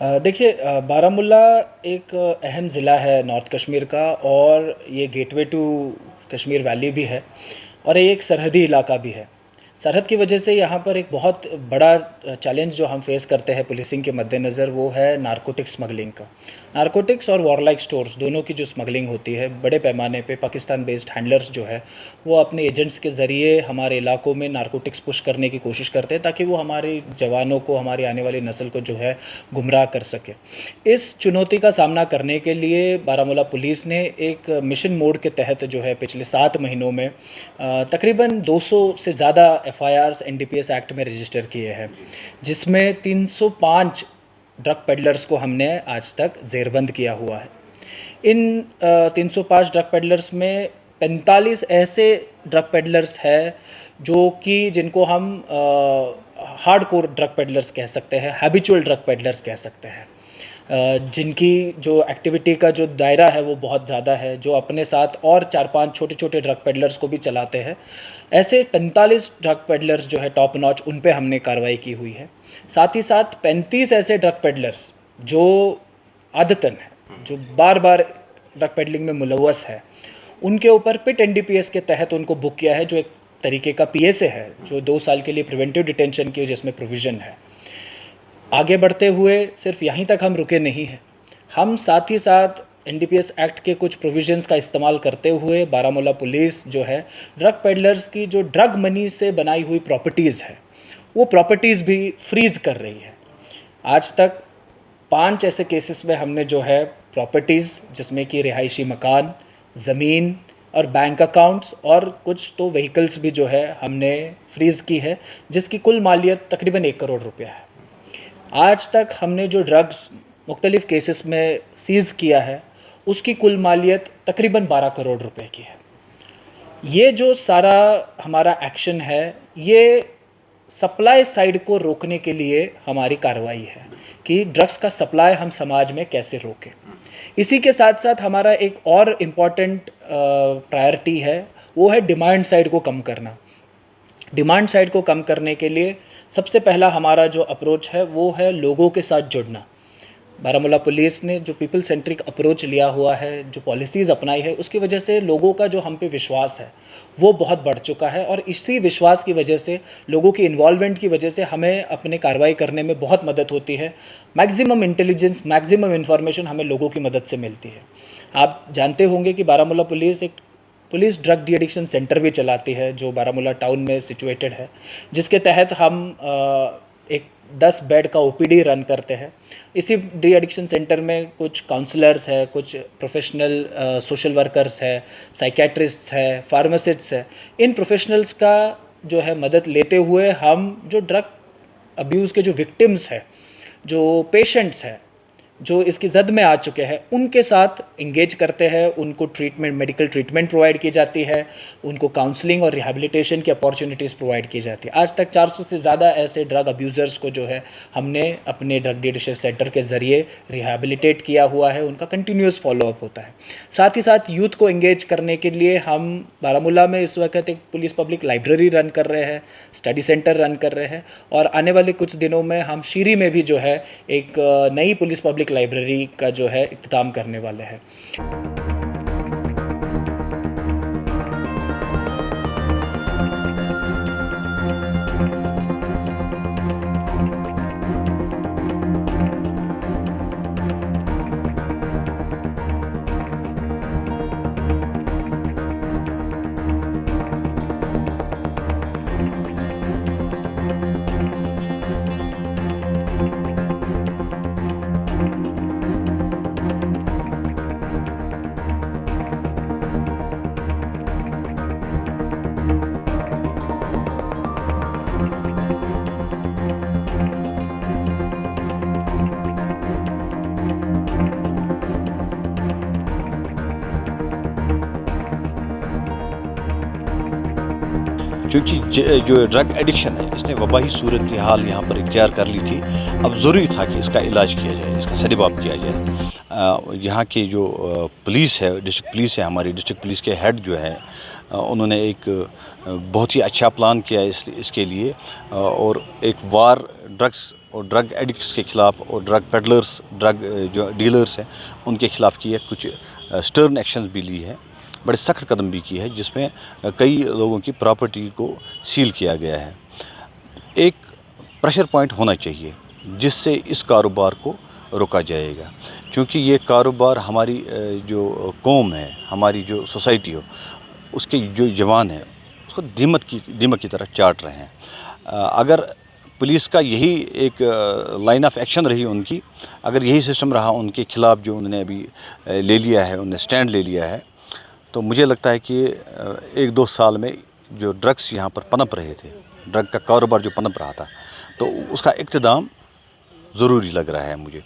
देखिए, बारामूला एक अहम ज़िला है नॉर्थ कश्मीर का, और ये गेटवे टू कश्मीर वैली भी है, और ये एक सरहदी इलाका भी है। सरहद की वजह से यहाँ पर एक बहुत बड़ा चैलेंज जो हम फेस करते हैं पुलिसिंग के मद्देनज़र, वो है नारकोटिक्स स्मगलिंग का। नारकोटिक्स और वॉरलाइक स्टोर्स दोनों की जो स्मगलिंग होती है बड़े पैमाने पे, पाकिस्तान बेस्ड हैंडलर्स जो है वो अपने एजेंट्स के ज़रिए हमारे इलाकों में नारकोटिक्स पुश करने की कोशिश करते हैं, ताकि वो हमारे जवानों को, हमारी आने वाली नस्ल को जो है गुमराह कर सके। इस चुनौती का सामना करने के लिए बारामूला पुलिस ने एक मिशन मोड के तहत जो है पिछले 7 महीनों में तकरीबन 200 से ज़्यादा एफआईआर्स एनडीपीएस एक्ट में रजिस्टर किए हैं, जिसमें 305 ड्रग पेडलर्स को हमने आज तक जेरबंद किया हुआ है। इन 305 ड्रग पेडलर्स में 45 ऐसे ड्रग पेडलर्स हैं जो कि जिनको हम हार्ड कोर ड्रग पेडलर्स कह सकते हैं, हैबिचुअल ड्रग पेडलर्स कह सकते हैं, जिनकी जो एक्टिविटी का जो दायरा है वो बहुत ज़्यादा है, जो अपने साथ और 4-5 छोटे छोटे ड्रग पेडलर्स को भी चलाते हैं। ऐसे 45 ड्रग पेडलर्स जो है टॉप नॉच, उन पे हमने कार्रवाई की हुई है। साथ ही साथ 35 ऐसे ड्रग पेडलर्स जो आदतन है, जो बार बार ड्रग पेडलिंग में मुलव्वस है, उनके ऊपर पिट एनडीपीएस के तहत उनको बुक किया है, जो एक तरीके का पीएसए है, जो 2 साल के लिए प्रिवेंटिव डिटेंशन की जिसमें प्रोविज़न है। आगे बढ़ते हुए सिर्फ यहीं तक हम रुके नहीं हैं, हम साथ ही साथ एनडीपीएस एक्ट के कुछ प्रोविजंस का इस्तेमाल करते हुए बारामूला पुलिस जो है ड्रग पेडलर्स की जो ड्रग मनी से बनाई हुई प्रॉपर्टीज़ है, वो प्रॉपर्टीज़ भी फ्रीज़ कर रही है। आज तक 5 ऐसे केसेस में हमने जो है प्रॉपर्टीज़, जिसमें कि रिहायशी मकान, ज़मीन और बैंक अकाउंट्स और कुछ तो व्हीकल्स भी जो है हमने फ्रीज़ की है, जिसकी कुल मालियत तकरीबन 1 करोड़ रुपया है। आज तक हमने जो ड्रग्स मुख्तलिफ़ केसेस में सीज़ किया है, उसकी कुल मालियत तकरीबन 12 करोड़ रुपए की है। ये जो सारा हमारा एक्शन है, ये सप्लाई साइड को रोकने के लिए हमारी कार्रवाई है कि ड्रग्स का सप्लाई हम समाज में कैसे रोकें। इसी के साथ साथ हमारा एक और इम्पॉर्टेंट प्रायोरिटी है, वो है डिमांड साइड को कम करना। डिमांड साइड को कम करने के लिए सबसे पहला हमारा जो अप्रोच है वो है लोगों के साथ जुड़ना। बारामूला पुलिस ने जो पीपल सेंट्रिक अप्रोच लिया हुआ है, जो पॉलिसीज़ अपनाई है, उसकी वजह से लोगों का जो हम पे विश्वास है वो बहुत बढ़ चुका है, और इसी विश्वास की वजह से, लोगों की इन्वॉल्वमेंट की वजह से हमें अपने कार्रवाई करने में बहुत मदद होती है। मैक्सिमम इंटेलिजेंस, मैक्सिमम इन्फॉर्मेशन हमें लोगों की मदद से मिलती है। आप जानते होंगे कि बारामूला पुलिस एक police drug de addiction centre भी चलाती है, जो बारामूला टाउन में सिचुएटेड है, जिसके तहत हम एक 10 बेड का ओपीडी रन करते हैं। इसी डी एडिक्शन सेंटर में कुछ काउंसलर्स है, कुछ प्रोफेशनल सोशल वर्कर्स है, साइकेट्रिस्ट्स है, फार्मासिस्ट्स है। इन प्रोफेशनल्स का जो है मदद लेते हुए हम जो ड्रग अब्यूज़ के जो विक्टिम्स हैं, जो पेशेंट्स हैं, जो इसकी जद में आ चुके हैं, उनके साथ इंगेज करते हैं। उनको ट्रीटमेंट, मेडिकल ट्रीटमेंट प्रोवाइड की जाती है, उनको काउंसलिंग और रिहैबिलिटेशन की अपॉर्चुनिटीज़ प्रोवाइड की जाती है। आज तक 400 से ज़्यादा ऐसे ड्रग अब्यूज़र्स को जो है हमने अपने ड्रग डिएडिक्शन सेंटर के ज़रिए रिहैबिलिटेट किया हुआ है, उनका कंटिन्यूस फॉलोअप होता है। साथ ही साथ यूथ को इंगेज करने के लिए हम बारामूला में इस वक्त एक पुलिस पब्लिक लाइब्रेरी रन कर रहे हैं, स्टडी सेंटर रन कर रहे हैं, और आने वाले कुछ दिनों में हम शीरी में भी जो है एक नई पुलिस पब्लिक लाइब्रेरी का जो है इख्तिताम करने वाले हैं। क्योंकि जो ड्रग एडिक्शन है, इसने वबाही सूरत हाल यहाँ पर इख्तियार कर ली थी। अब ज़रूरी था कि इसका इलाज किया जाए, इसका सदबाब किया जाए। यहाँ की जो पुलिस है, डिस्ट्रिक्ट पुलिस है, हमारी डिस्ट्रिक्ट पुलिस के हेड जो है, उन्होंने एक बहुत ही अच्छा प्लान किया इसके लिए, और एक वार ड्रग्स और ड्रग एडिक्ट्स के ख़िलाफ़ और ड्रग पेडलर्स, ड्रग जो डीलर्स हैं उनके ख़िलाफ़ की है, कुछ स्टर्न एक्शंस भी ली है, बड़े सख्त कदम भी किए हैं, जिसमें कई लोगों की प्रॉपर्टी को सील किया गया है। एक प्रेशर पॉइंट होना चाहिए जिससे इस कारोबार को रोका जाएगा, क्योंकि ये कारोबार हमारी जो कौम है, हमारी जो सोसाइटी हो, उसके जो जवान हैं उसको दीमक की तरह चाट रहे हैं। अगर पुलिस का यही एक लाइन ऑफ एक्शन रही उनकी, अगर यही सिस्टम रहा उनके ख़िलाफ़ जो उन्होंने अभी ले लिया है, उन्होंने स्टैंड ले लिया है, तो मुझे लगता है कि 1-2 साल में जो ड्रग्स यहाँ पर पनप रहे थे, ड्रग का कारोबार जो पनप रहा था, तो उसका इख्तिताम ज़रूरी लग रहा है मुझे।